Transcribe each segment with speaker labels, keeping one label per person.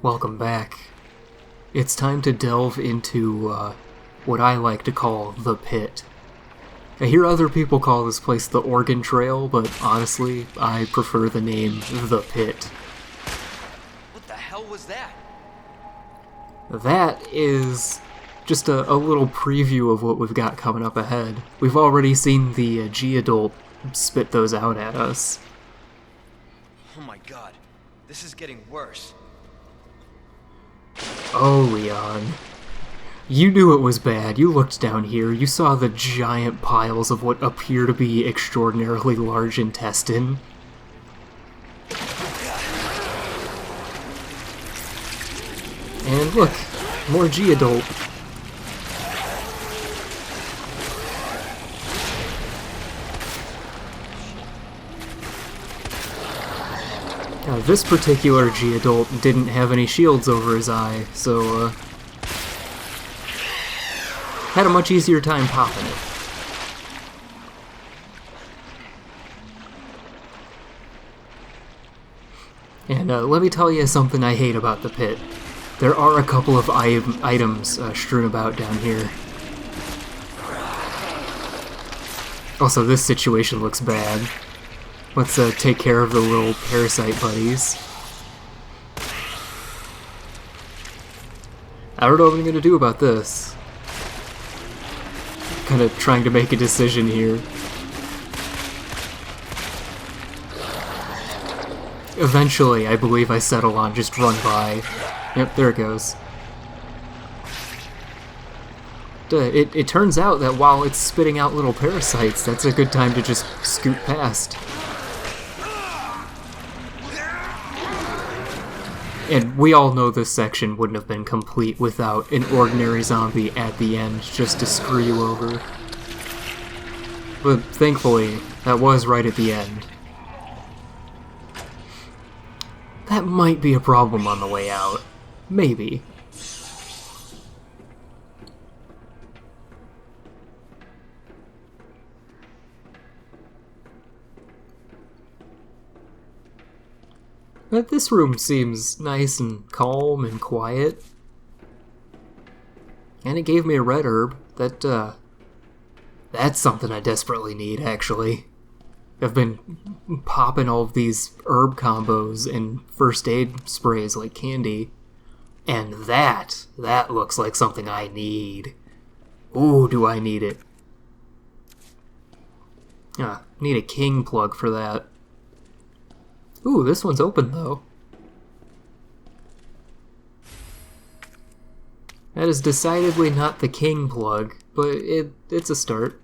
Speaker 1: Welcome back. It's time to delve into what I like to call the pit. I hear other people call this place the Oregon Trail, but honestly, I prefer the name the pit.
Speaker 2: What the hell was that?
Speaker 1: That is just a little preview of what we've got coming up ahead. We've already seen the G-Adult spit those out at us.
Speaker 2: Oh my god, this is getting worse.
Speaker 1: Oh, Leon. You knew it was bad. You looked down here. You saw the giant piles of what appear to be extraordinarily large intestine. And look, more G-Adult. Now, this particular G-Adult didn't have any shields over his eye, so, had a much easier time popping it. And let me tell you something I hate about the pit. There are a couple of items strewn about down here. Also, this situation looks bad. Let's take care of the little parasite buddies. I don't know what I'm gonna do about this. Kind of trying to make a decision here. Eventually, I believe I settle on just run by. Yep, there it goes. It turns out that while it's spitting out little parasites, that's a good time to just scoot past. And we all know this section wouldn't have been complete without an ordinary zombie at the end just to screw you over. But thankfully, that was right at the end. That might be a problem on the way out. Maybe. But this room seems nice and calm and quiet. And it gave me a red herb. That's something I desperately need, actually. I've been popping all of these herb combos and first aid sprays like candy. And that looks like something I need. Ooh, do I need it. Need a king plug for that. Ooh, this one's open, though. That is decidedly not the king plug, but it's a start.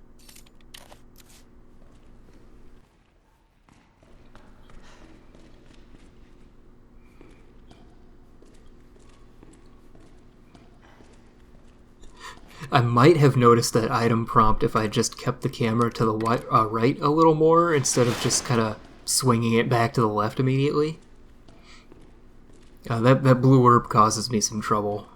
Speaker 1: I might have noticed that item prompt if I just kept the camera to the right a little more instead of just kind of swinging it back to the left immediately. That blue herb causes me some trouble.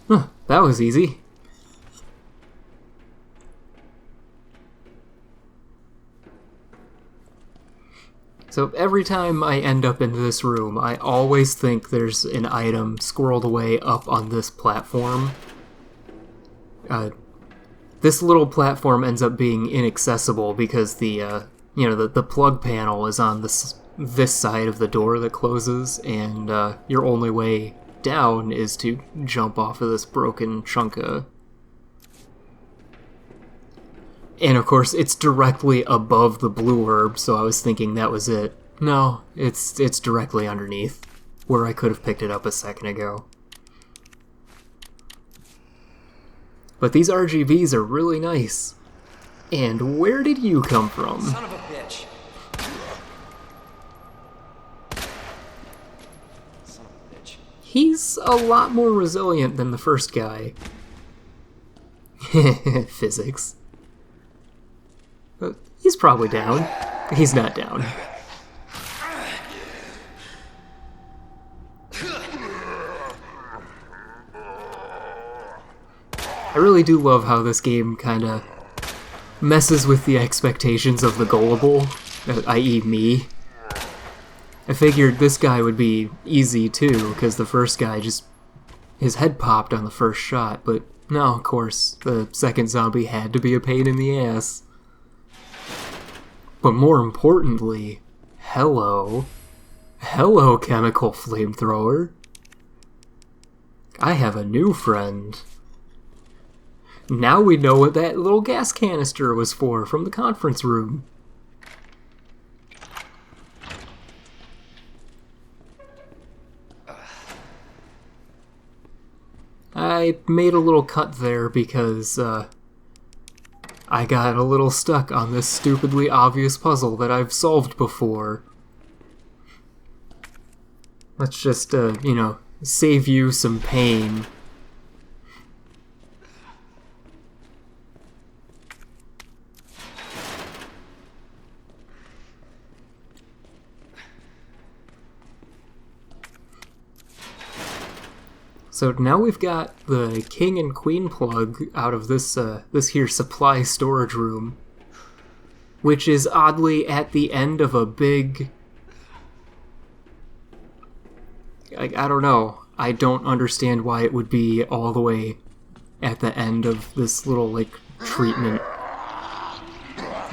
Speaker 1: Huh, that was easy. So every time I end up in this room, I always think there's an item squirreled away up on this platform. This little platform ends up being inaccessible because the plug panel is on this side of the door that closes, and your only way down is to jump off of this broken chunk of... And of course, it's directly above the blue herb, so I was thinking that was it. No, it's directly underneath, where I could have picked it up a second ago. But these RGBs are really nice. And where did you come from?
Speaker 2: Son of a bitch. Son of a bitch.
Speaker 1: He's a lot more resilient than the first guy. Physics. He's probably down. He's not down. I really do love how this game kind of messes with the expectations of the gullible, i.e. me. I figured this guy would be easy too, because the first guy just... his head popped on the first shot, but no, of course, the second zombie had to be a pain in the ass. But more importantly, hello. Hello, chemical flamethrower. I have a new friend. Now we know what that little gas canister was for from the conference room. I made a little cut there because, I got a little stuck on this stupidly obvious puzzle that I've solved before. Let's just, you know, save you some pain. So now we've got the king and queen plug out of this this here supply storage room, which is oddly at the end of a big... I don't know. I don't understand why it would be all the way at the end of this little, like, treatment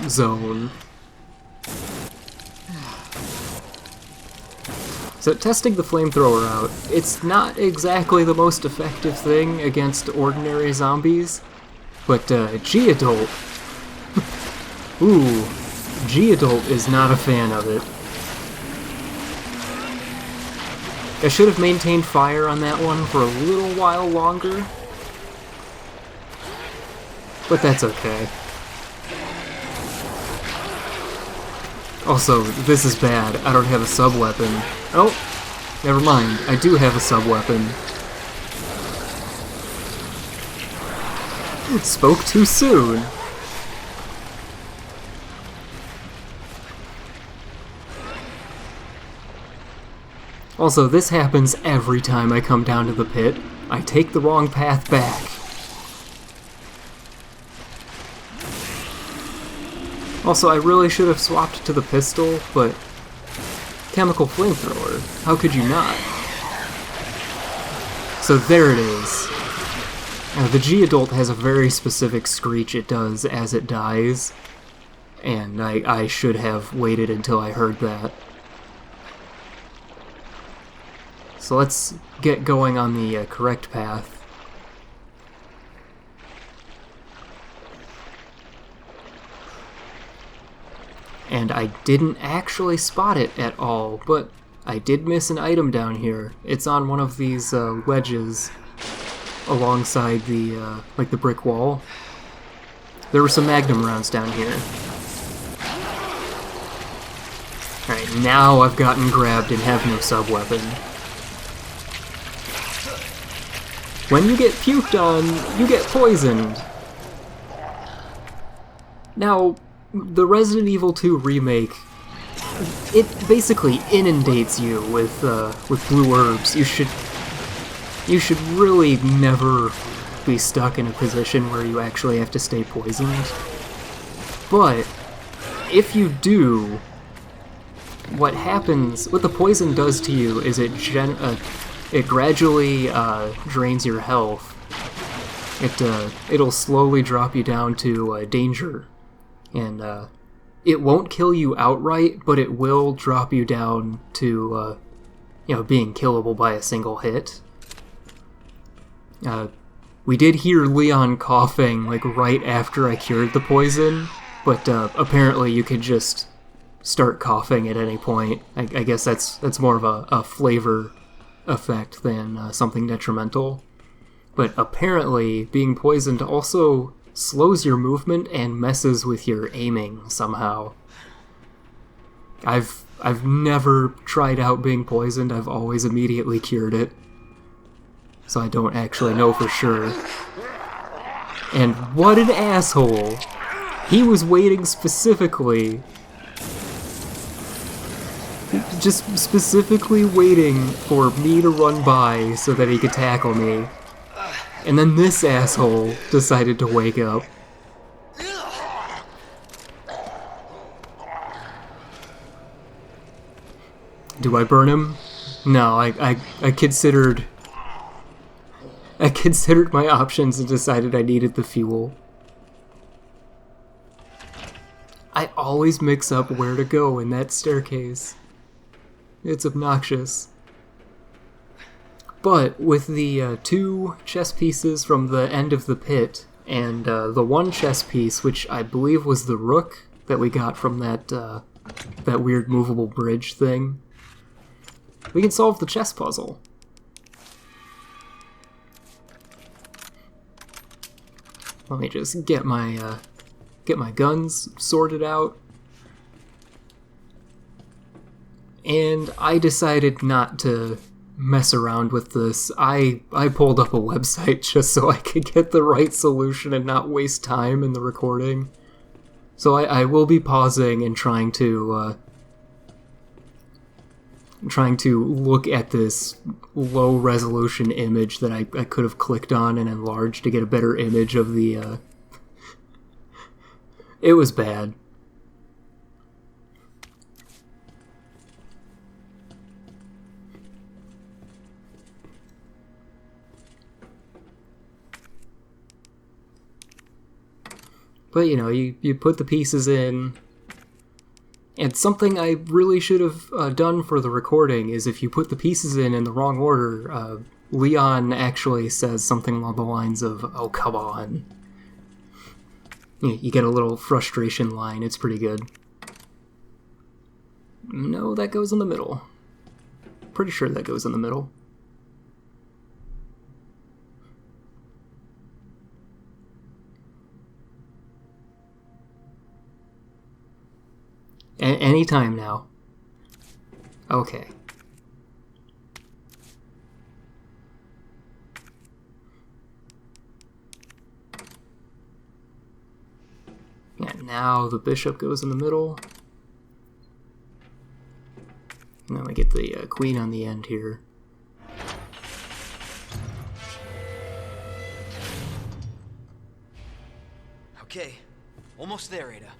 Speaker 1: zone. So testing the flamethrower out, it's not exactly the most effective thing against ordinary zombies, but G-Adult... Ooh, G-Adult is not a fan of it. I should have maintained fire on that one for a little while longer, but that's okay. Also, this is bad. I don't have a sub-weapon. Oh, never mind. I do have a sub-weapon. Spoke too soon. Also, this happens every time I come down to the pit. I take the wrong path back. Also, I really should have swapped to the pistol, but... chemical flamethrower, how could you not? So there it is. The G-Adult has a very specific screech it does as it dies, and I should have waited until I heard that. So let's get going on the correct path. And I didn't actually spot it at all, but I did miss an item down here. It's on one of these ledges alongside the, like the brick wall. There were some magnum rounds down here. Alright, now I've gotten grabbed and have no sub-weapon. When you get puked on, you get poisoned. Now, the Resident Evil 2 remake, it basically inundates you with blue herbs. You should really never be stuck in a position where you actually have to stay poisoned. But if you do, what the poison does to you is it gradually drains your health. It'll slowly drop you down to danger. And it won't kill you outright, but it will drop you down to, you know, being killable by a single hit. We did hear Leon coughing, like, right after I cured the poison, but apparently you could just start coughing at any point. I guess that's more of a flavor effect than something detrimental. But apparently, being poisoned also slows your movement and messes with your aiming somehow. I've never tried out being poisoned. I've always immediately cured it. So I don't actually know for sure. And what an asshole! He was waiting specifically... just specifically waiting for me to run by so that he could tackle me. And then this asshole decided to wake up. Do I burn him? No, I considered my options and decided I needed the fuel. I always mix up where to go in that staircase. It's obnoxious. But with the 2 chess pieces from the end of the pit, and the 1 chess piece, which I believe was the rook that we got from that weird movable bridge thing, we can solve the chess puzzle. Let me just get my guns sorted out. And I decided not to mess around with this. I pulled up a website just so I could get the right solution and not waste time in the recording. So I will be pausing and trying to look at this low resolution image that I could have clicked on and enlarged to get a better image of the it was bad. But, you know, you put the pieces in, and something I really should have done for the recording is if you put the pieces in the wrong order, Leon actually says something along the lines of, "Oh, come on." You get a little frustration line, it's pretty good. No, that goes in the middle. Pretty sure that goes in the middle. Anytime now. Okay. Yeah, now the bishop goes in the middle. And then we get the queen on the end here.
Speaker 2: Okay, almost there, Ada.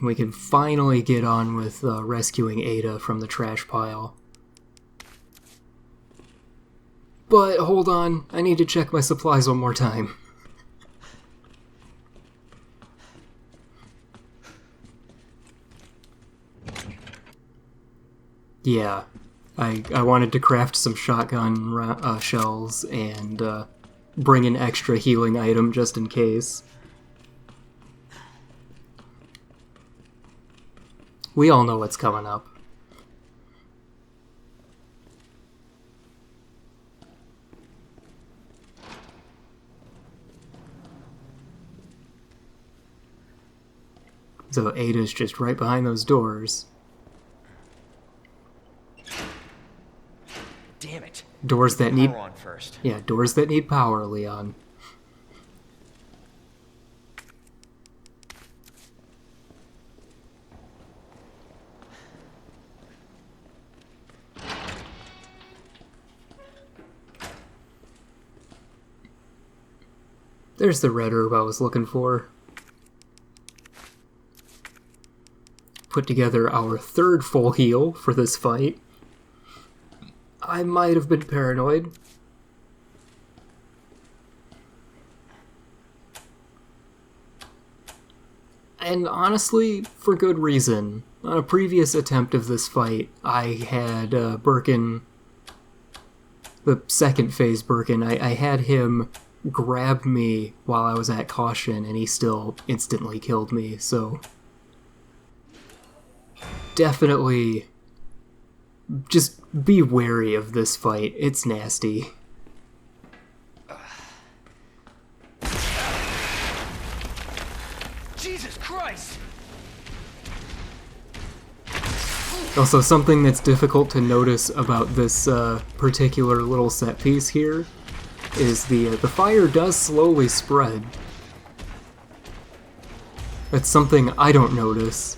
Speaker 1: We can finally get on with rescuing Ada from the trash pile. But hold on, I need to check my supplies one more time. Yeah, I wanted to craft some shotgun shells and bring an extra healing item just in case. We all know what's coming up. So Ada's just right behind those doors.
Speaker 2: Damn it.
Speaker 1: Doors that need
Speaker 2: Power on first.
Speaker 1: Yeah, doors that need power, Leon. There's the red herb I was looking for. Put together our 3rd full heal for this fight. I might have been paranoid. And honestly, for good reason. On a previous attempt of this fight, I had Birkin, the 2nd phase Birkin, I had him grab me while I was at caution, and he still instantly killed me, so definitely just be wary of this fight. It's nasty.
Speaker 2: Jesus Christ!
Speaker 1: Also, something that's difficult to notice about this particular little set piece here is the fire does slowly spread. That's something I don't notice.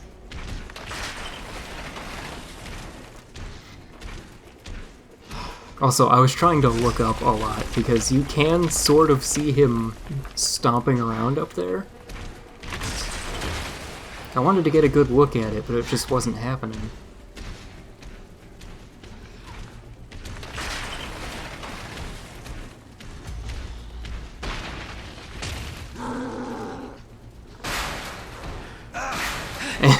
Speaker 1: Also, I was trying to look up a lot, because you can sort of see him stomping around up there. I wanted to get a good look at it, but it just wasn't happening.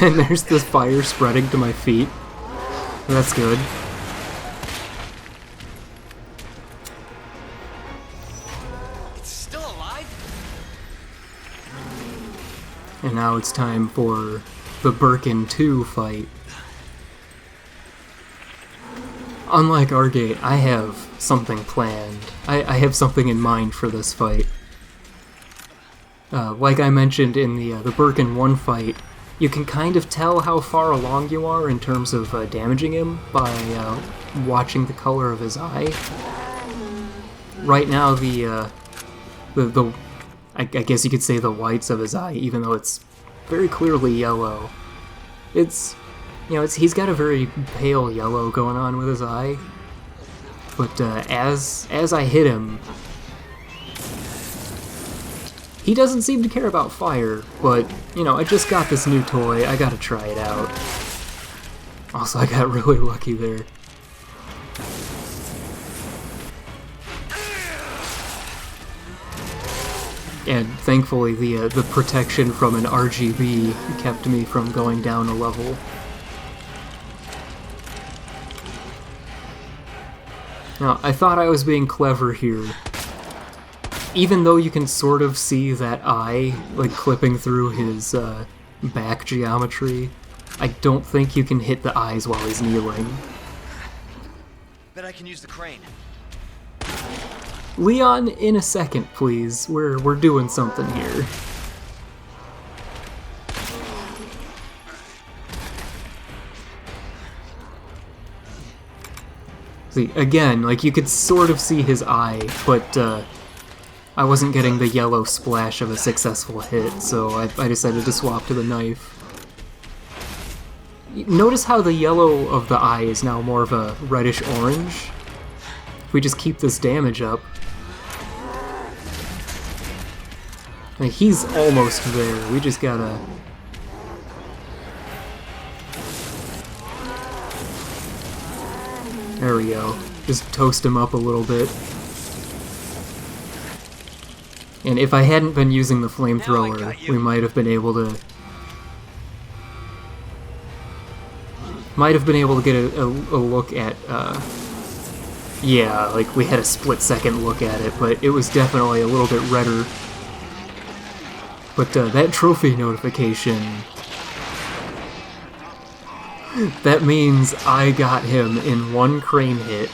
Speaker 1: And there's this fire spreading to my feet. That's good.
Speaker 2: It's still alive?
Speaker 1: And now it's time for the Birkin 2 fight. Unlike Argate, I have something planned. I have something in mind for this fight. Like I mentioned in the Birkin 1 fight, you can kind of tell how far along you are in terms of damaging him by watching the color of his eye. Right now, I guess you could say the whites of his eye, even though it's very clearly yellow. It's, he's got a very pale yellow going on with his eye. But as I hit him, he doesn't seem to care about fire, but, I just got this new toy, I gotta try it out. Also, I got really lucky there. And thankfully, the protection from an RGB kept me from going down a level. Now, I thought I was being clever here. Even though you can sort of see that eye, like, clipping through his back geometry, I don't think you can hit the eyes while he's kneeling.
Speaker 2: Bet I can use the crane.
Speaker 1: Leon, in a second, please. We're doing something here. See, again, like, you could sort of see his eye, but, I wasn't getting the yellow splash of a successful hit, so I decided to swap to the knife. Notice how the yellow of the eye is now more of a reddish-orange? If we just keep this damage up... Like, he's almost there, we just gotta... There we go. Just toast him up a little bit. And if I hadn't been using the flamethrower, we might have been able to... get a look at, yeah, like, we had a split-second look at it, but it was definitely a little bit redder. But, that trophy notification... That means I got him in one crane hit.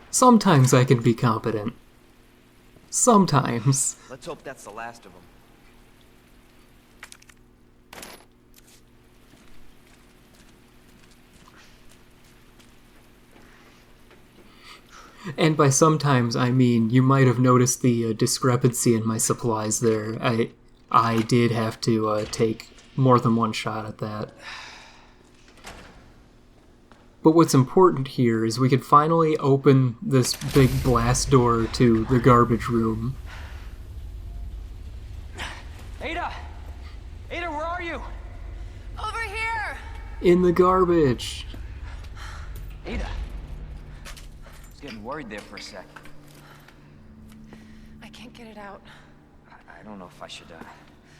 Speaker 1: Sometimes I can be competent. Sometimes.
Speaker 2: Let's hope that's the last of them.
Speaker 1: And by sometimes, I mean you might have noticed the discrepancy in my supplies there. I did have to take more than one shot at that. But what's important here is we could finally open this big blast door to the garbage room.
Speaker 2: Ada! Ada, where are you?
Speaker 3: Over here!
Speaker 1: In the garbage!
Speaker 2: Ada! I was getting worried there for a sec.
Speaker 3: I can't get it out.
Speaker 2: I don't know if I should,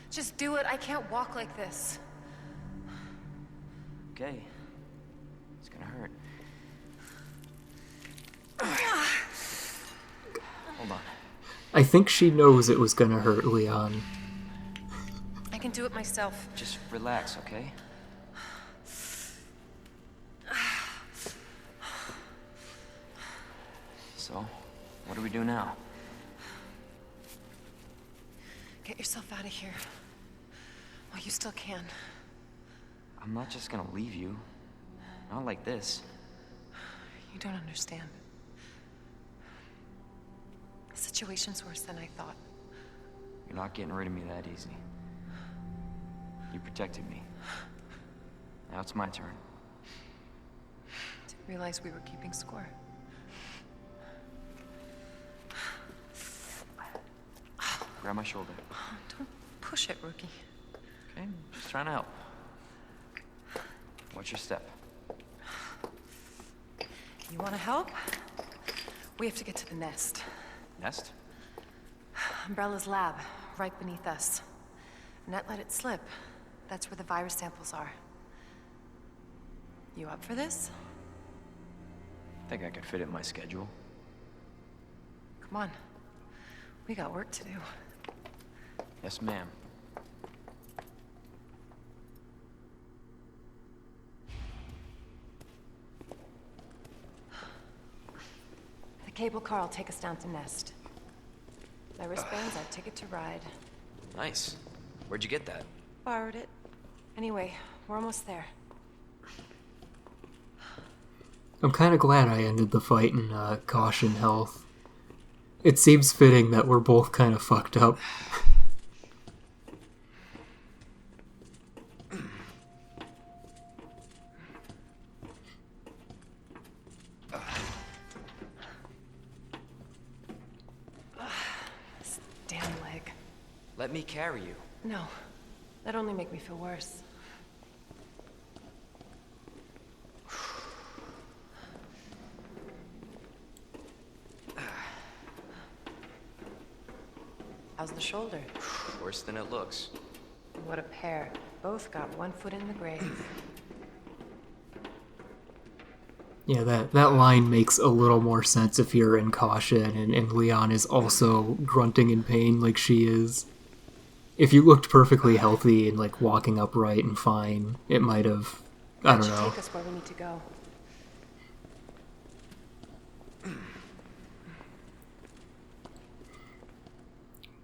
Speaker 3: Just do it. I can't walk like this.
Speaker 2: Okay. It's gonna hurt. Hold on.
Speaker 1: I think she knows it was gonna hurt, Leon.
Speaker 3: I can do it myself.
Speaker 2: Just relax, okay? So, what do we do now?
Speaker 3: Get yourself out of here. While you still can.
Speaker 2: I'm not just gonna leave you. Not like this.
Speaker 3: You don't understand. The situation's worse than I thought.
Speaker 2: You're not getting rid of me that easy. You protected me. Now it's my turn.
Speaker 3: Didn't realize we were keeping score.
Speaker 2: Grab my shoulder.
Speaker 3: Don't push it, rookie.
Speaker 2: Okay, just trying to help. Watch your step.
Speaker 3: You want to help? We have to get to the nest.
Speaker 2: Nest?
Speaker 3: Umbrella's lab, right beneath us. Net let it slip. That's where the virus samples are. You up for this?
Speaker 2: Think I could fit it in my schedule.
Speaker 3: Come on. We got work to do.
Speaker 2: Yes, ma'am.
Speaker 3: The cable car will take us down to Nest. My wristband's our ticket to ride.
Speaker 2: Nice. Where'd you get that?
Speaker 3: Borrowed it. Anyway, we're almost there.
Speaker 1: I'm kind of glad I ended the fight in caution health. It seems fitting that we're both kind of fucked up.
Speaker 3: This damn leg.
Speaker 2: Let me carry you.
Speaker 3: No. That'd only make me feel worse. How's the shoulder?
Speaker 2: Worse than it looks.
Speaker 3: What a pair. Both got one foot in the grave.
Speaker 1: Yeah, that line makes a little more sense if you're in caution and Leon is also grunting in pain like she is. If you looked perfectly healthy and like walking upright and fine, it might have, I don't know.
Speaker 3: Take us where we need to go.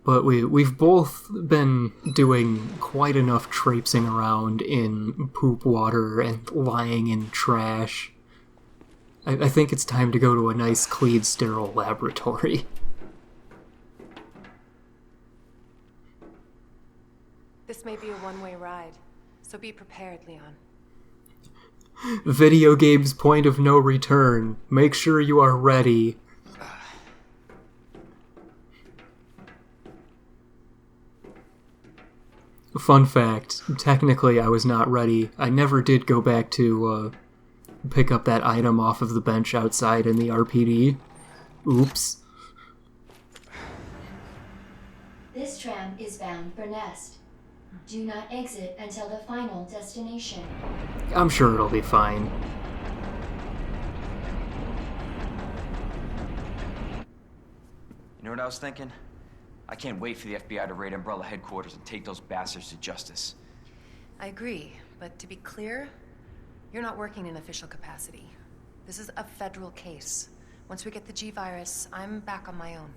Speaker 1: But we've both been doing quite enough traipsing around in poop water and lying in trash. I think it's time to go to a nice, clean, sterile laboratory.
Speaker 3: This may be a one-way ride, so be prepared, Leon.
Speaker 1: Video games point of no return. Make sure you are ready. Fun fact, technically I was not ready. I never did go back to pick up that item off of the bench outside in the RPD. Oops.
Speaker 4: This tram is bound for Nest. Do not exit until the final destination.
Speaker 1: I'm sure it'll be fine.
Speaker 2: You know what I was thinking? I can't wait for the FBI to raid Umbrella headquarters and take those bastards to justice.
Speaker 3: I agree, but to be clear, you're not working in official capacity. This is a federal case. Once we get the G-Virus, I'm back on my own.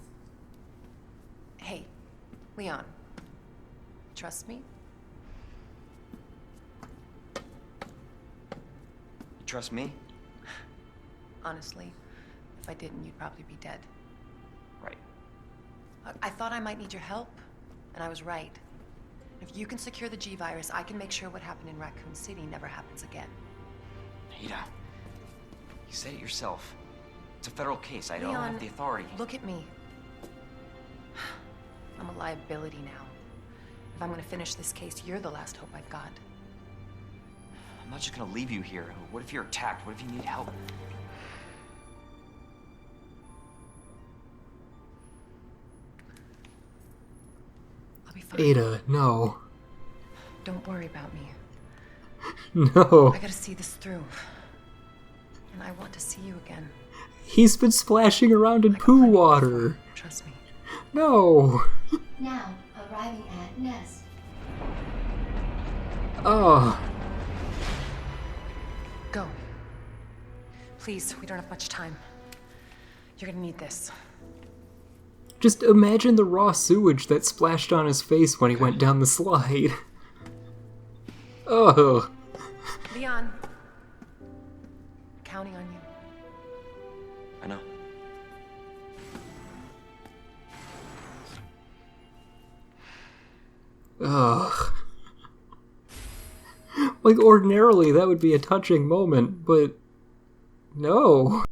Speaker 3: Hey, Leon. Trust me?
Speaker 2: You trust me?
Speaker 3: Honestly, if I didn't, you'd probably be dead.
Speaker 2: Right.
Speaker 3: I thought I might need your help, and I was right. If you can secure the G-Virus, I can make sure what happened in Raccoon City never happens again.
Speaker 2: Ada, you said it yourself. It's a federal case. I don't
Speaker 3: Leon,
Speaker 2: have the authority.
Speaker 3: Look at me. I'm a liability now. If I'm gonna finish this case, you're the last hope I've got.
Speaker 2: I'm not just gonna leave you here. What if you're attacked? What if you need help?
Speaker 3: I'll be fine.
Speaker 1: Ada, no.
Speaker 3: Don't worry about me.
Speaker 1: No.
Speaker 3: I gotta see this through. And I want to see you again.
Speaker 1: He's been splashing around in
Speaker 3: I got
Speaker 1: poo
Speaker 3: plenty
Speaker 1: water.
Speaker 3: before, trust me.
Speaker 1: No.
Speaker 4: Now, arriving at Nest.
Speaker 1: Oh.
Speaker 3: Go. Please, we don't have much time. You're gonna need this.
Speaker 1: Just imagine the raw sewage that splashed on his face when he went down the slide. Oh.
Speaker 3: Leon. Counting on you.
Speaker 2: I know.
Speaker 1: Ugh. Like, ordinarily, that would be a touching moment, but no.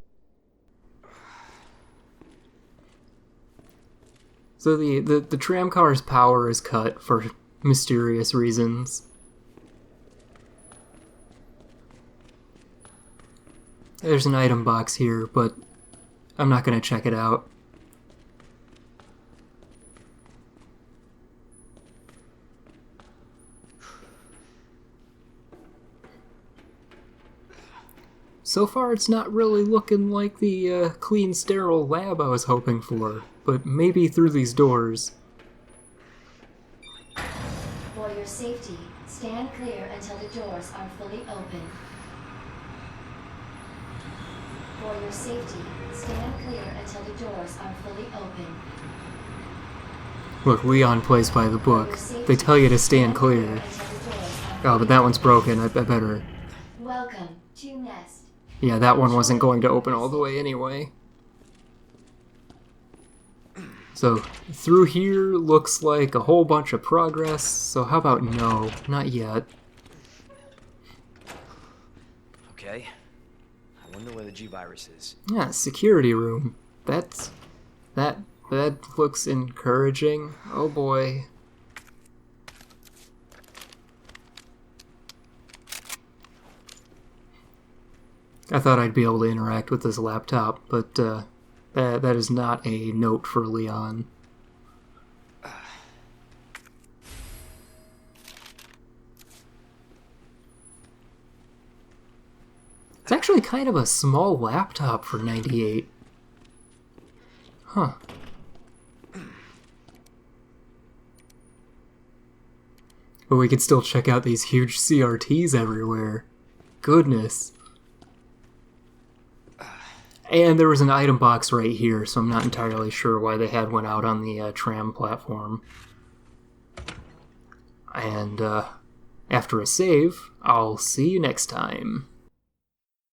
Speaker 1: So the tram car's power is cut for mysterious reasons. There's an item box here, but I'm not going to check it out. So far, it's not really looking like the clean, sterile lab I was hoping for, but maybe through these doors.
Speaker 4: For your safety, stand clear until the doors are fully open. For your safety, stand clear until the doors are fully open.
Speaker 1: Look, Leon plays by the book. They tell you to stand clear. Oh, but that one's broken. I better...
Speaker 4: Welcome to Nest.
Speaker 1: Yeah, that one wasn't going to open all the way anyway. So, through here looks like a whole bunch of progress, so how about no? Not yet.
Speaker 2: Okay. I wonder where the G-Virus is.
Speaker 1: Yeah, security room. That looks encouraging. Oh boy. I thought I'd be able to interact with this laptop, but that is not a note for Leon. It's actually kind of a small laptop for 98. Huh. But we could still check out these huge CRTs everywhere. Goodness. And there was an item box right here, so I'm not entirely sure why they had one out on the tram platform. And after a save, I'll see you next time.